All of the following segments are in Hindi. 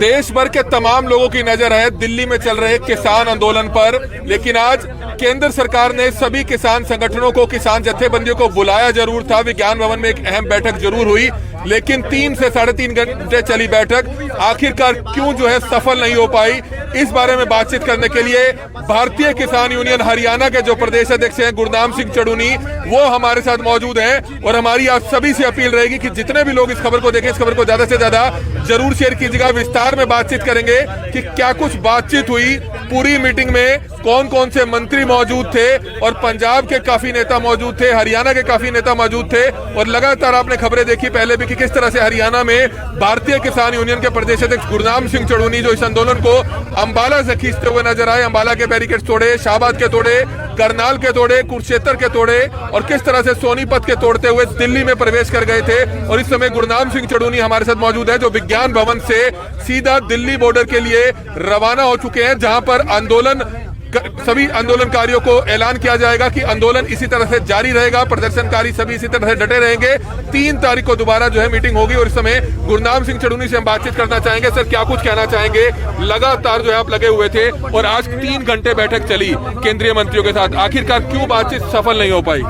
देश भर के तमाम लोगों की नजर है दिल्ली में चल रहे किसान आंदोलन पर, लेकिन आज केंद्र सरकार ने सभी किसान संगठनों को, किसान जत्थेबंदियों को बुलाया जरूर था। विज्ञान भवन में एक अहम बैठक जरूर हुई, लेकिन 3 से 3.5 घंटे चली बैठक आखिरकार क्यों जो है सफल नहीं हो पाई, इस बारे में बातचीत करने के लिए भारतीय किसान यूनियन हरियाणा के जो प्रदेश अध्यक्ष हैं गुरनाम सिंह चड़ूनी, वो हमारे साथ मौजूद हैं। और हमारी आप सभी से अपील रहेगी कि जितने भी लोग इस खबर को देखें, इस खबर को ज्यादा से ज्यादा जरूर शेयर कीजिएगा। विस्तार में बातचीत करेंगे कि क्या कुछ बातचीत हुई, पूरी मीटिंग में कौन कौन से मंत्री मौजूद थे, और पंजाब के काफी नेता मौजूद थे, हरियाणा के काफी नेता मौजूद थे। और लगातार आपने खबरें देखी पहले भी कि किस तरह से हरियाणा में भारतीय किसान यूनियन के प्रदेश अध्यक्ष गुरनाम सिंह चड़ूनी जो इस आंदोलन को अंबाला से खींचते हुए नजर आए, अंबाला के बैरिकेड तोड़े, शाहबाद के तोड़े, करनाल के तोड़े, कुरुक्षेत्र के तोड़े, और किस तरह से सोनीपत के तोड़ते हुए दिल्ली में प्रवेश कर गए थे। और इस समय गुरनाम सिंह चड़ूनी हमारे साथ मौजूद है, जो विज्ञान भवन से सीधा दिल्ली बॉर्डर के लिए रवाना हो चुके हैं, जहां पर सभी आंदोलनकारियों को ऐलान किया जाएगा कि आंदोलन इसी तरह से जारी रहेगा, प्रदर्शनकारी सभी इसी तरह से डटे रहेंगे। 3 तारीख को दोबारा जो है मीटिंग होगी, और इस समय गुरनाम सिंह चड़ूनी से हम बातचीत करना चाहेंगे। सर, क्या कुछ कहना चाहेंगे? लगातार जो है आप लगे हुए थे और आज 3 घंटे बैठक चली केंद्रीय मंत्रियों के साथ, आखिरकार क्यों बातचीत सफल नहीं हो पाई?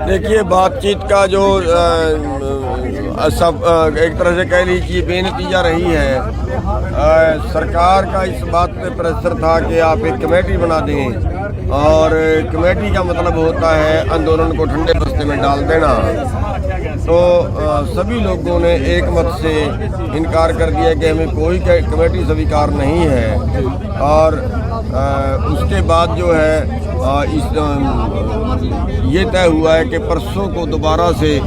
देखिए, बातचीत का जो सब एक तरह से कह लीजिए बेनतीजा रही है। सरकार का इस बात पे प्रेशर था कि आप एक कमेटी बना दें, और कमेटी का मतलब होता है आंदोलन को ठंडे बस्ते में डाल देना। तो सभी लोगों ने एक मत से इनकार कर दिया कि हमें कोई कमेटी स्वीकार नहीं है। और उसके बाद जो है ये तय हुआ है कि परसों को दोबारा से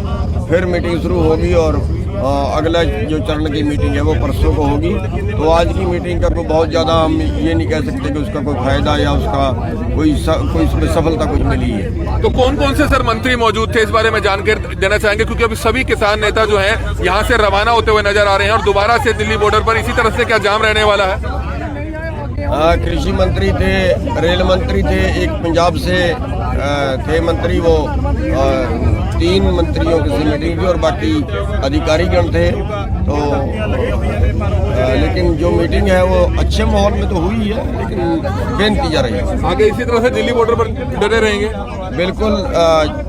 फिर मीटिंग शुरू होगी, और अगला जो चरण की मीटिंग है वो परसों को होगी। तो आज की मीटिंग का कोई बहुत ज़्यादा हम ये नहीं कह सकते कि उसका कोई फायदा या उसका कोई इसमें सफलता कुछ मिली है। तो कौन कौन से सर मंत्री मौजूद थे, इस बारे में जानकारी देना चाहेंगे, क्योंकि अभी सभी किसान नेता जो हैं यहाँ से रवाना होते हुए नजर आ रहे हैं, और दोबारा से दिल्ली बॉर्डर पर इसी तरह से क्या जाम रहने वाला है? कृषि मंत्री थे, रेल मंत्री थे, एक पंजाब से थे मंत्री, वो 3 मंत्रियों की मीटिंग थी, और बाकी अधिकारीगण थे। तो लेकिन जो मीटिंग है वो अच्छे माहौल में तो हुई है, लेकिन बेनतीजा रही है। आगे इसी तरह से दिल्ली बॉर्डर पर डटे रहेंगे? बिल्कुल,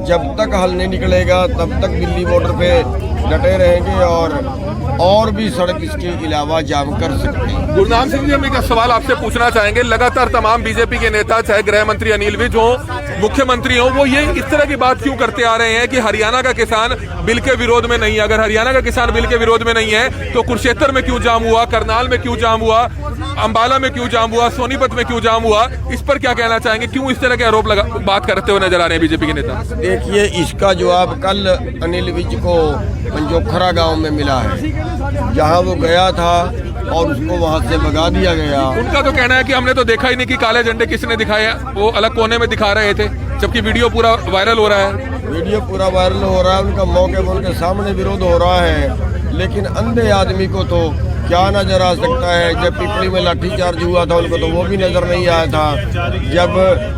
जब तक हल नहीं निकलेगा तब तक दिल्ली बॉर्डर पे डटे रहेंगे, और भी सड़क इसके अलावा जाम कर सकते हैं। गुरनाम सिंह जी, हम एक सवाल आपसे पूछना चाहेंगे। लगातार तमाम बीजेपी के नेता, चाहे गृह मंत्री अनिल विज हो, मुख्यमंत्री हो, वो ये इस तरह की बात क्यों करते आ रहे हैं कि हरियाणा का किसान बिल के विरोध में नहीं है? अगर हरियाणा का किसान बिल के विरोध में नहीं है तो कुरुक्षेत्र में क्यों जाम हुआ, करनाल में क्यों जाम हुआ, अंबाला में क्यों जाम हुआ, सोनीपत में क्यों जाम हुआ? इस पर क्या कहना चाहेंगे? क्यों इस तरह के आरोप बात करते हुए नजर आ रहे हैं बीजेपी के नेता? देखिए, इसका जवाब कल अनिल विज को पंजोखरा गांव में मिला है, जहां वो गया था और उसको वहां से भगा दिया गया। उनका तो कहना है कि हमने तो देखा ही नहीं कि काले झंडे किसने दिखाया, वो अलग कोने में दिखा रहे थे, जबकि वीडियो पूरा वायरल हो रहा है। वीडियो पूरा वायरल हो रहा है, उनका मौके पर उनके सामने विरोध हो रहा है, लेकिन अंधे आदमी को तो क्या नजर आ सकता है? जब पिपली में लाठीचार्ज हुआ था उनको तो वो भी नजर नहीं आया था। जब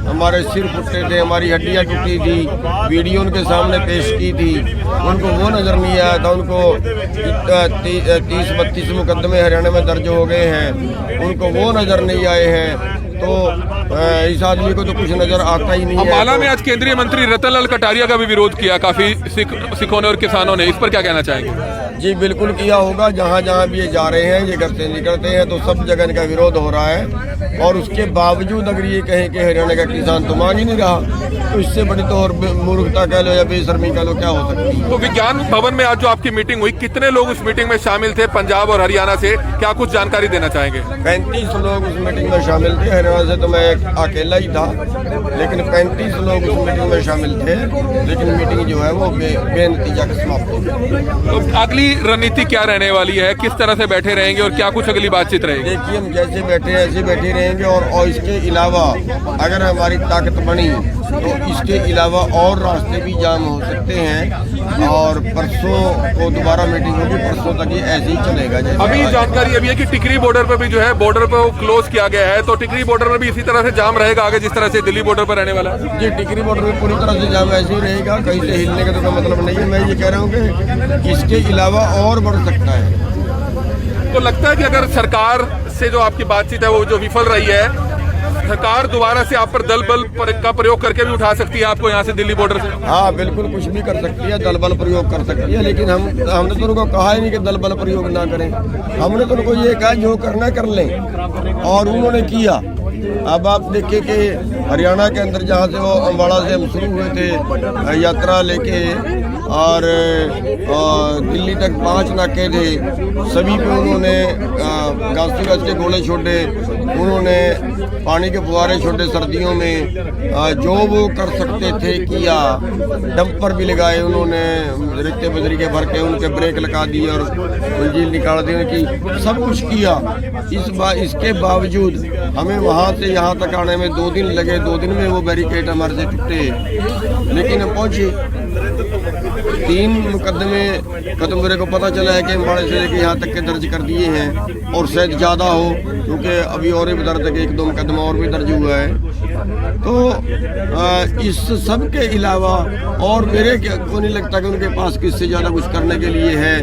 हमारे सिर फुटे थे, हमारी हड्डियां टूटी थी, वीडियो उनके सामने पेश की थी, उनको वो नजर नहीं आया था। उनको 30-32 मुकदमे हरियाणा में दर्ज हो गए हैं, उनको वो नजर नहीं आए हैं। तो इस आदमी को तो कुछ नजर आता ही नहीं है। अंबाला में आज केंद्रीय मंत्री रतनलाल कटारिया का भी विरोध किया काफी सिखों ने और किसानों ने, इस पर क्या कहना चाहेंगे? जी बिल्कुल किया होगा। जहाँ जहाँ भी ये जा रहे हैं, ये घर से निकलते हैं, तो सब जगह इनका विरोध हो रहा है। और उसके बावजूद अगर ये कहें कि हरियाणा का किसान तो मान ही नहीं रहा, तो इससे बड़ी तो और मूर्खता कह लो या बेशर्मी कह लो, क्या हो सकती है? तो विज्ञान भवन में आज जो आपकी मीटिंग हुई, कितने लोग उस मीटिंग में शामिल थे पंजाब और हरियाणा से? क्या कुछ जानकारी देना चाहेंगे? 35 लोग उस मीटिंग में शामिल थे। हरियाणा से तो मैं अकेला ही था, लेकिन 35 लोग उस मीटिंग में शामिल थे। लेकिन मीटिंग जो है वो बेनतीजा के समाप्त हो गई। तो अगली रणनीति क्या रहने वाली है? किस तरह से बैठे रहेंगे और क्या कुछ अगली बातचीत रहेगी? देखिए, हम जैसे बैठे ऐसे बैठे रहेंगे, और इसके अलावा अगर हमारी ताकत बनी तो इसके अलावा और रास्ते भी जाम हो सकते हैं। और परसों को दोबारा मीटिंग होगी, परसों तक ये ऐसे ही चलेगा। अभी जानकारी अभी है कि टिकरी बॉर्डर पर भी जो है बॉर्डर पर क्लोज किया गया है, तो टिकरी बॉर्डर में भी इसी तरह से जाम रहेगा आगे जिस तरह से दिल्ली बॉर्डर पर रहने वाला है? जी, टिकरी बॉर्डर में पूरी तरह से जाम ऐसे ही रहेगा, कहीं से हिलने का तो कोई मतलब नहीं है। मैं ये कह रहा हूँ कि इसके अलावा और बढ़ सकता है। तो लगता है कि अगर सरकार से जो आपकी बातचीत है वो जो विफल रही है, सरकार दोबारा से आप पर दल बल का प्रयोग करके भी उठा सकती है आपको यहाँ से दिल्ली बॉर्डर से? हाँ बिल्कुल, कुछ भी कर सकती है, दल बल प्रयोग कर सकती है, लेकिन हमने तो उनको कहा ही नहीं कि दल बल प्रयोग ना करें। हमने तो उनको ये कहा जो करना कर लें, और उन्होंने किया। अब आप देखिए कि हरियाणा के अंदर जहाँ से वो अम्बाड़ा से हम शुरू हुए थे यात्रा लेके, और दिल्ली तक 5 नाके थे, सभी पे उन्होंने घास के गोले छोड़े, उन्होंने पानी के फुहारे छोड़े सर्दियों में, जो वो कर सकते थे किया। डंपर भी लगाए उन्होंने, रेते बजरी के भर के उनके ब्रेक लगा दिए और मंजिल निकाल दी उनकी, सब कुछ किया। इसके बावजूद हमें वहाँ से यहाँ तक आने में 2 दिन लगे। 2 दिन में वो बैरिकेड हमारे से टूटे, लेकिन हम पहुँचे। 3 मुकदमे खत्म, मेरे को पता चला है कि अम्बाड़े से लेकर यहाँ तक के दर्ज कर दिए हैं, और शायद ज़्यादा हो, क्योंकि अभी और भी दर्ज के 1-2 मुकदमा और भी दर्ज हुआ है। तो इस सब के अलावा और मेरे को नहीं लगता कि उनके पास किससे ज़्यादा कुछ करने के लिए है।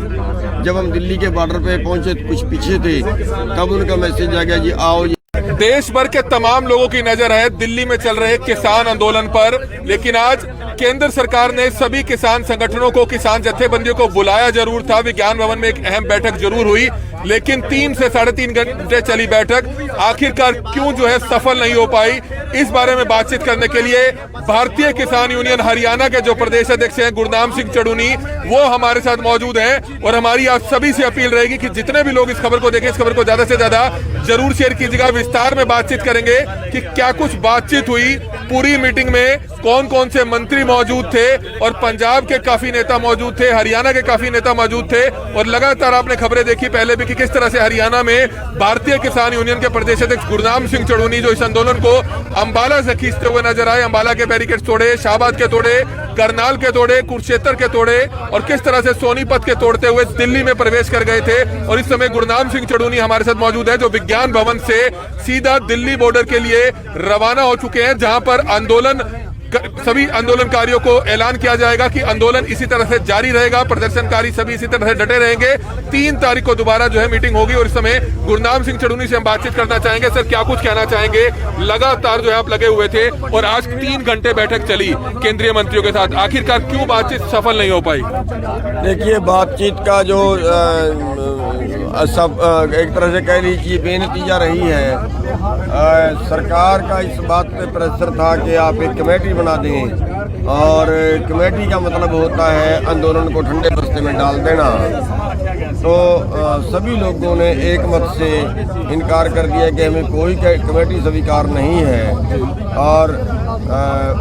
जब हम दिल्ली के बॉर्डर पे पहुँचे, कुछ पीछे थे, तब उनका मैसेज आ गया, जी आओ जी। देश भर के तमाम लोगों की नजर है दिल्ली में चल रहे किसान आंदोलन पर, लेकिन आज केंद्र सरकार ने सभी किसान संगठनों को, किसान जत्थेबंदियों को बुलाया जरूर था। विज्ञान भवन में एक अहम बैठक जरूर हुई, लेकिन 3 से 3.5 घंटे चली बैठक आखिरकार क्यों जो है सफल नहीं हो पाई, इस बारे में बातचीत करने के लिए भारतीय किसान यूनियन हरियाणा के जो प्रदेश अध्यक्ष हैं गुरनाम सिंह चड़ूनी, वो हमारे साथ मौजूद हैं। और हमारी आज सभी से अपील रहेगी कि जितने भी लोग इस खबर को देखें, इस खबर को ज्यादा से ज्यादा जरूर शेयर कीजिएगा। विस्तार में बातचीत करेंगे कि क्या कुछ बातचीत हुई, पूरी मीटिंग में कौन कौन से मंत्री मौजूद थे, और पंजाब के काफी नेता मौजूद थे, हरियाणा के काफी नेता मौजूद थे। और लगातार आपने खबरें देखी पहले भी कि किस तरह से हरियाणा में भारतीय किसान यूनियन के प्रदेश अध्यक्ष गुरनाम सिंह चड़ूनी जो इस आंदोलन को अंबाला से खींचते हुए नजर आए, अंबाला के बैरिकेड तोड़े, शाहबाद के तोड़े, करनाल के तोड़े, कुरुक्षेत्र के तोड़े, और किस तरह से सोनीपत के तोड़ते हुए दिल्ली में प्रवेश कर गए थे। और इस समय गुरनाम सिंह चड़ूनी हमारे साथ मौजूद है, जो विज्ञान भवन से सीधा दिल्ली बॉर्डर के लिए रवाना हो चुके हैं, जहां पर सभी आंदोलनकारियों को ऐलान किया जाएगा कि आंदोलन इसी तरह से जारी रहेगा, प्रदर्शनकारी सभी इसी तरह से डटे रहेंगे। 3 तारीख को दोबारा जो है मीटिंग होगी, और इस समय गुरनाम सिंह चड़ूनी से हम बातचीत करना चाहेंगे। सर, क्या कुछ कहना चाहेंगे? लगातार जो है आप लगे हुए थे, और आज 3 घंटे बैठक चली केंद्रीय मंत्रियों के साथ, आखिरकार क्यों बातचीत सफल नहीं हो पाई? देखिए, बातचीत का जो सब एक तरह से कह लीजिए बेनतीजा रही है। सरकार का इस बात पे प्रेशर था कि आप एक कमेटी बना दें, और कमेटी का मतलब होता है आंदोलन को ठंडे बस्ते में डाल देना। तो सभी लोगों ने एक मत से इनकार कर दिया कि हमें कोई कमेटी स्वीकार नहीं है। और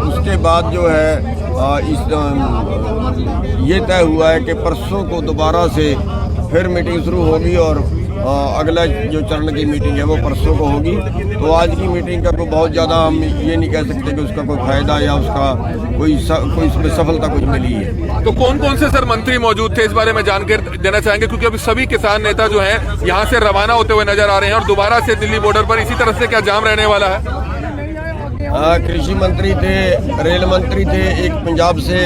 उसके बाद जो है ये तय हुआ है कि परसों को दोबारा से फिर मीटिंग शुरू होगी, और अगला जो चरण की मीटिंग है वो परसों को होगी। तो आज की मीटिंग का कोई बहुत ज़्यादा हम ये नहीं कह सकते कि उसका कोई फायदा या उसका कोई इसमें सफलता कुछ मिली है। तो कौन कौन से सर मंत्री मौजूद थे, इस बारे में जानकारी देना चाहेंगे, क्योंकि अभी सभी किसान नेता जो हैं यहाँ से रवाना होते हुए नजर आ रहे हैं, और दोबारा से दिल्ली बॉर्डर पर इसी तरह से क्या जाम रहने वाला है? कृषि मंत्री थे, रेल मंत्री थे, एक पंजाब से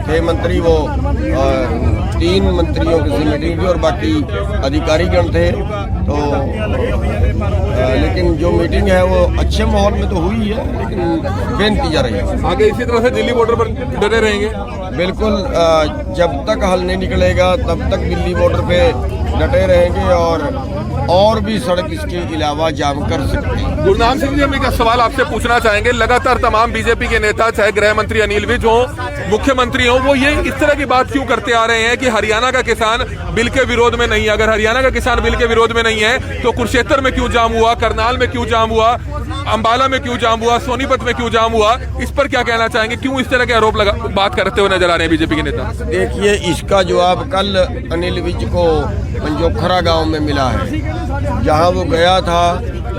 थे मंत्री, वो 3 मंत्रियों की मीटिंग थी, और बाकी अधिकारीगण थे। तो लेकिन जो मीटिंग है वो अच्छे माहौल में तो हुई है, लेकिन बेनतीजा रही है। आगे इसी तरह से दिल्ली बॉर्डर पर डटे रहेंगे? बिल्कुल, जब तक हल नहीं निकलेगा तब तक दिल्ली बॉर्डर पे डटे रहेंगे, और भी सड़क इसके अलावा जाम कर सकते हैं। गुरनाम सिंह जी, हम एक सवाल आपसे पूछना चाहेंगे। लगातार तमाम बीजेपी के नेता, चाहे गृह मंत्री अनिल विज हो, मुख्यमंत्री हो, वो ये इस तरह की बात क्यों करते आ रहे हैं कि हरियाणा का किसान बिल के विरोध में नहीं है? अगर हरियाणा का किसान बिल के विरोध में नहीं है तो कुरुक्षेत्र में क्यों जाम हुआ, करनाल में क्यों जाम हुआ, अंबाला में क्यों जाम हुआ, सोनीपत में क्यों जाम हुआ? इस पर क्या कहना चाहेंगे? क्यों इस तरह के आरोप बात करते हुए नजर आ रहे हैं बीजेपी के नेता? देखिए, इसका जवाब कल अनिल विज को पंजोखरा गांव में मिला है, जहां वो गया था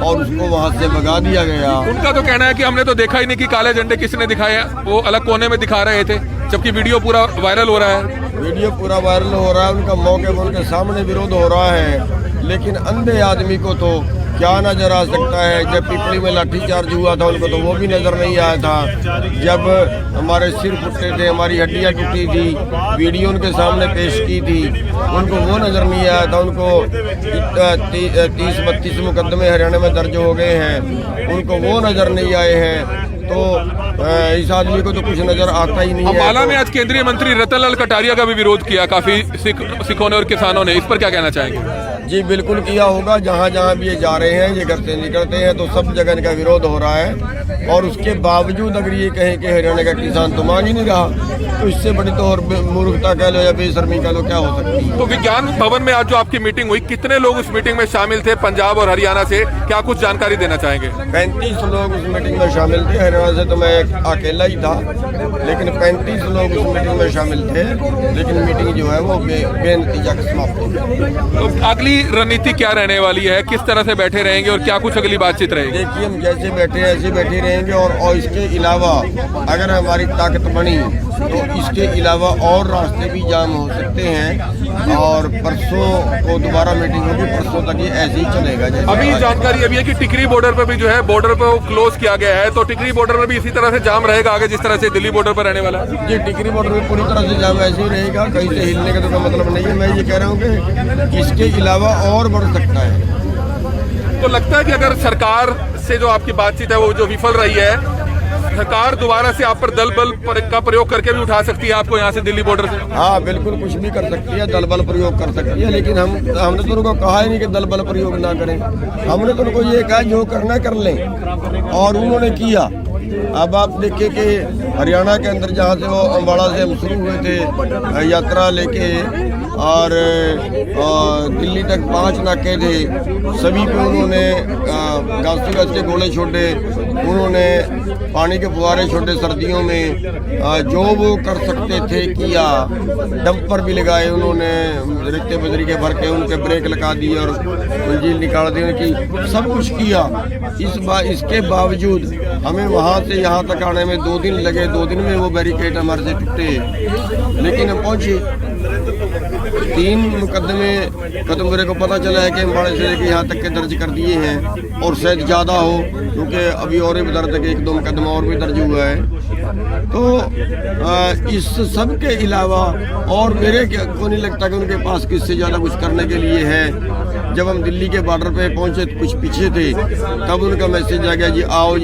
और उसको वहां से भगा दिया गया। उनका तो कहना है कि हमने तो देखा ही नहीं कि काले झंडे किसने दिखाए, वो अलग कोने में दिखा रहे थे, जबकि वीडियो पूरा वायरल हो रहा है। वीडियो पूरा वायरल हो रहा है, उनका मौके पर उनके सामने विरोध हो रहा है, लेकिन अंधे आदमी को तो क्या नजर आ सकता है? जब पिपली में लाठीचार्ज हुआ था उनको तो वो भी नजर नहीं आया था। जब हमारे सिर फुटे थे, हमारी हड्डियां टूटी थी, वीडियो उनके सामने पेश की थी, उनको वो नजर नहीं आया था। उनको 30-32 मुकदमे हरियाणा में दर्ज हो गए हैं, उनको वो नजर नहीं आए हैं। तो इस आदमी को तो कुछ नजर आता ही नहीं है। अम्बाला में आज केंद्रीय मंत्री रतनलाल कटारिया का भी विरोध किया काफी सिखों ने और किसानों ने, इस पर क्या कहना चाहेंगे? जी बिल्कुल किया होगा। जहाँ जहाँ भी ये जा रहे हैं, ये घर से निकलते हैं तो सब जगह इनका विरोध हो रहा है। और उसके बावजूद अगर ये कहें कि हरियाणा का किसान तो मांग ही नहीं रहा, तो इससे बड़ी तो और मूर्खता कह लो या बेशर्मी कह लो, क्या हो सकती है। तो विज्ञान भवन में आज जो आपकी मीटिंग हुई, कितने लोग उस मीटिंग में शामिल थे पंजाब और हरियाणा से? क्या कुछ जानकारी देना चाहेंगे? 35 लोग उस मीटिंग में शामिल थे। हरियाणा से तो मैं अकेला ही था, लेकिन 35 लोग उस मीटिंग में शामिल थे। लेकिन मीटिंग जो है वो बेनतीजा समाप्त हो गई। तो अगली रणनीति क्या रहने वाली है? किस तरह से बैठे रहेंगे और क्या कुछ अगली बातचीत रहेगी? देखिए, हम जैसे बैठे हैं ऐसे बैठे रहेंगे। और इसके अलावा अगर हमारी ताकत बनी तो इसके अलावा और रास्ते भी जाम हो सकते हैं। और परसों को दोबारा मीटिंग होगी, परसों तक ये ऐसे ही चलेगा। अभी जानकारी अभी है कि टिकरी बॉर्डर पर भी जो है, बॉर्डर पर वो क्लोज किया गया है, तो टिकरी बॉर्डर पर भी इसी तरह से जाम रहेगा आगे जिस तरह से दिल्ली बॉर्डर पर रहने वाला है? जी, टिकरी बॉर्डर में पूरी तरह से जाम ऐसे ही रहेगा, कहीं से हिलने का तो कोई मतलब नहीं है। मैं ये कह रहा हूँ कि इसके अलावा और बढ़ सकता है। तो लगता है कि अगर सरकार से जो आपकी बातचीत है वो जो विफल रही है, सरकार दोबारा से आप पर दल बल का प्रयोग करके भी उठा सकती है आपको यहाँ से दिल्ली बॉर्डर से? हाँ बिल्कुल, कुछ भी कर सकती है, दल बल प्रयोग कर सकती है। लेकिन हमने तो उनको कहा ही नहीं कि दल बल प्रयोग ना करें। हमने तो उनको ये कहा जो करना कर लें, और उन्होंने किया। अब आप देखिए कि हरियाणा के अंदर जहाँ से वो अम्बाड़ा से हम शुरू हुए थे यात्रा लेके, और दिल्ली तक 5 नाके थे, सभी पे उन्होंने गाज के गोले छोड़े, उन्होंने पानी के फुहारे छोड़े सर्दियों में, जो वो कर सकते थे किया। डंपर भी लगाए उन्होंने, रेते बजरी के भर के उनके ब्रेक लगा दिए और मंजिल निकाल दी उनकी, सब कुछ किया। इसके बावजूद हमें वहाँ से यहाँ तक आने में 2 दिन लगे। 2 दिन में वो बैरिकेड हमारे से टूटे, लेकिन हम पहुँचे। 3 मुकदमे खत्म, मेरे को पता चला है कि अम्बाड़े से लेकर यहाँ तक के दर्ज कर दिए हैं, और शायद ज़्यादा हो, क्योंकि अभी और भी दर्ज के 1-2 मुकदमा और भी दर्ज हुआ है। तो इस सब के अलावा और मेरे को नहीं लगता कि उनके पास किससे ज़्यादा कुछ करने के लिए है। जब हम दिल्ली के बॉर्डर पे पहुँचे, कुछ पीछे थे, तब उनका मैसेज आ गया, जी आओ।